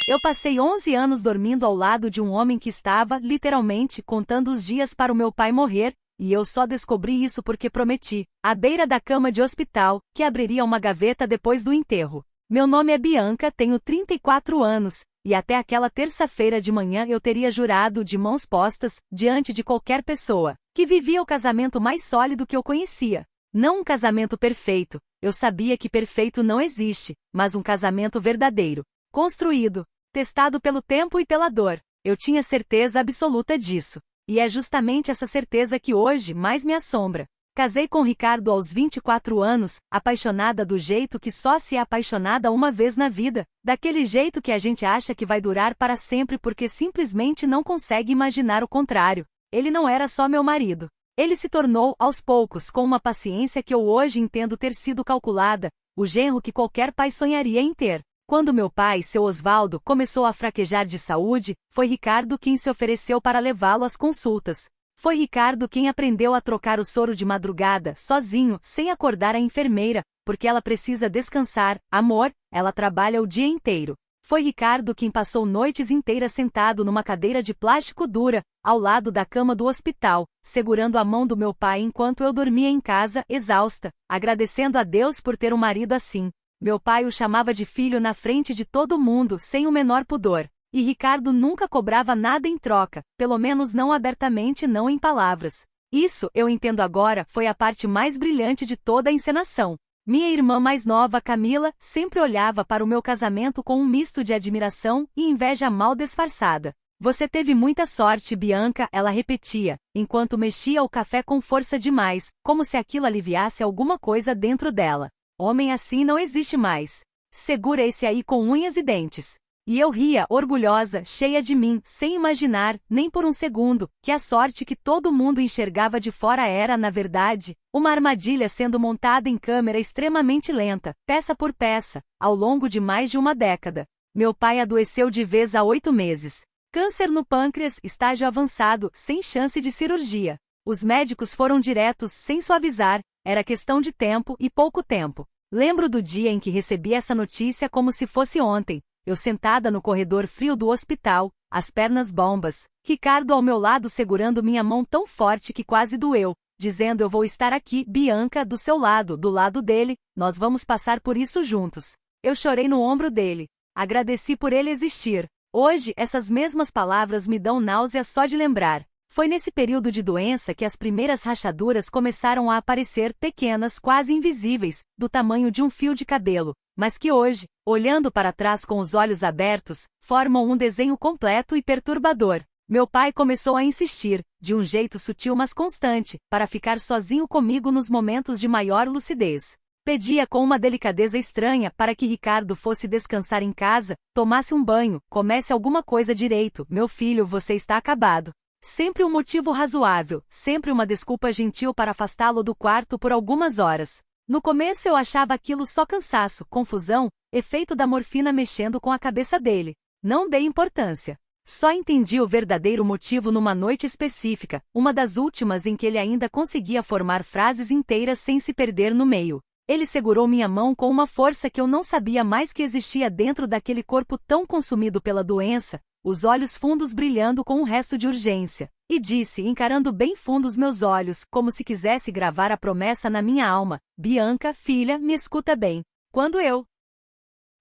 Eu passei 11 anos dormindo ao lado de um homem que estava, literalmente, contando os dias para o meu pai morrer, e eu só descobri isso porque prometi, à beira da cama de hospital, que abriria uma gaveta depois do enterro. Meu nome é Bianca, tenho 34 anos, e até aquela terça-feira de manhã eu teria jurado de mãos postas, diante de qualquer pessoa, que vivia o casamento mais sólido que eu conhecia. Não um casamento perfeito, eu sabia que perfeito não existe, mas um casamento verdadeiro, construído, testado pelo tempo e pela dor. Eu tinha certeza absoluta disso. E é justamente essa certeza que hoje mais me assombra. Casei com Ricardo aos 24 anos, apaixonada do jeito que só se é apaixonada uma vez na vida, daquele jeito que a gente acha que vai durar para sempre porque simplesmente não consegue imaginar o contrário. Ele não era só meu marido. Ele se tornou, aos poucos, com uma paciência que eu hoje entendo ter sido calculada, o genro que qualquer pai sonharia em ter. Quando meu pai, seu Osvaldo, começou a fraquejar de saúde, foi Ricardo quem se ofereceu para levá-lo às consultas. Foi Ricardo quem aprendeu a trocar o soro de madrugada, sozinho, sem acordar a enfermeira, porque ela precisa descansar, amor, ela trabalha o dia inteiro. Foi Ricardo quem passou noites inteiras sentado numa cadeira de plástico dura, ao lado da cama do hospital, segurando a mão do meu pai enquanto eu dormia em casa, exausta, agradecendo a Deus por ter um marido assim. Meu pai o chamava de filho na frente de todo mundo, sem o menor pudor. E Ricardo nunca cobrava nada em troca, pelo menos não abertamente, não em palavras. Isso, eu entendo agora, foi a parte mais brilhante de toda a encenação. Minha irmã mais nova, Camila, sempre olhava para o meu casamento com um misto de admiração e inveja mal disfarçada. Você teve muita sorte, Bianca, ela repetia, enquanto mexia o café com força demais, como se aquilo aliviasse alguma coisa dentro dela. Homem assim não existe mais. Segura esse aí com unhas e dentes. E eu ria, orgulhosa, cheia de mim, sem imaginar, nem por um segundo, que a sorte que todo mundo enxergava de fora era, na verdade, uma armadilha sendo montada em câmera extremamente lenta, peça por peça, ao longo de mais de uma década. Meu pai adoeceu de vez há 8 meses. Câncer no pâncreas, estágio avançado, sem chance de cirurgia. Os médicos foram diretos, sem suavizar, era questão de tempo e pouco tempo. Lembro do dia em que recebi essa notícia como se fosse ontem. Eu sentada no corredor frio do hospital, as pernas bombas, Ricardo ao meu lado segurando minha mão tão forte que quase doeu, dizendo eu vou estar aqui, Bianca, do seu lado, do lado dele, nós vamos passar por isso juntos. Eu chorei no ombro dele. Agradeci por ele existir. Hoje, essas mesmas palavras me dão náusea só de lembrar. Foi nesse período de doença que as primeiras rachaduras começaram a aparecer, pequenas, quase invisíveis, do tamanho de um fio de cabelo, mas que hoje, olhando para trás com os olhos abertos, formam um desenho completo e perturbador. Meu pai começou a insistir, de um jeito sutil mas constante, para ficar sozinho comigo nos momentos de maior lucidez. Pedia com uma delicadeza estranha para que Ricardo fosse descansar em casa, tomasse um banho, comesse alguma coisa direito. Meu filho, você está acabado. Sempre um motivo razoável, sempre uma desculpa gentil para afastá-lo do quarto por algumas horas. No começo eu achava aquilo só cansaço, confusão, efeito da morfina mexendo com a cabeça dele. Não dei importância. Só entendi o verdadeiro motivo numa noite específica, uma das últimas em que ele ainda conseguia formar frases inteiras sem se perder no meio. Ele segurou minha mão com uma força que eu não sabia mais que existia dentro daquele corpo tão consumido pela doença, os olhos fundos brilhando com um resto de urgência, e disse, encarando bem fundo os meus olhos, como se quisesse gravar a promessa na minha alma, Bianca, filha, me escuta bem. Quando eu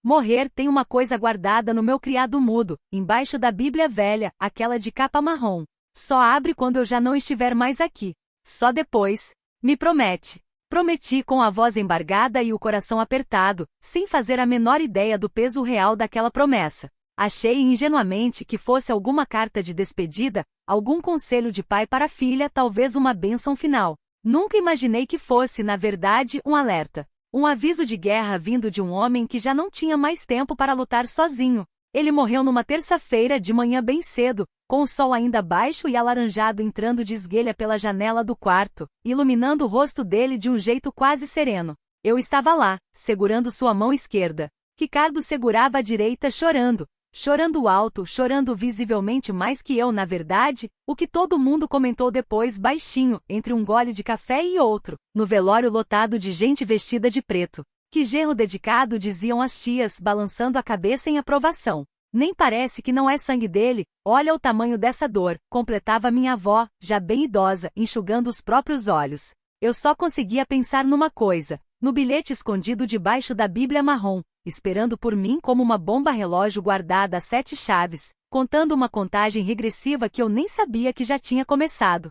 morrer, tem uma coisa guardada no meu criado mudo, embaixo da Bíblia velha, aquela de capa marrom. Só abre quando eu já não estiver mais aqui. Só depois. Me promete. Prometi com a voz embargada e o coração apertado, sem fazer a menor ideia do peso real daquela promessa. Achei ingenuamente que fosse alguma carta de despedida, algum conselho de pai para filha, talvez uma bênção final. Nunca imaginei que fosse, na verdade, um alerta. Um aviso de guerra vindo de um homem que já não tinha mais tempo para lutar sozinho. Ele morreu numa terça-feira de manhã bem cedo, com o sol ainda baixo e alaranjado entrando de esguelha pela janela do quarto, iluminando o rosto dele de um jeito quase sereno. Eu estava lá, segurando sua mão esquerda. Ricardo segurava a direita chorando. Chorando alto, chorando visivelmente mais que eu na verdade, o que todo mundo comentou depois baixinho, entre um gole de café e outro, no velório lotado de gente vestida de preto. Que genro dedicado, diziam as tias, balançando a cabeça em aprovação. Nem parece que não é sangue dele, olha o tamanho dessa dor, completava minha avó, já bem idosa, enxugando os próprios olhos. Eu só conseguia pensar numa coisa, no bilhete escondido debaixo da Bíblia marrom, esperando por mim como uma bomba relógio guardada a 7 chaves, contando uma contagem regressiva que eu nem sabia que já tinha começado.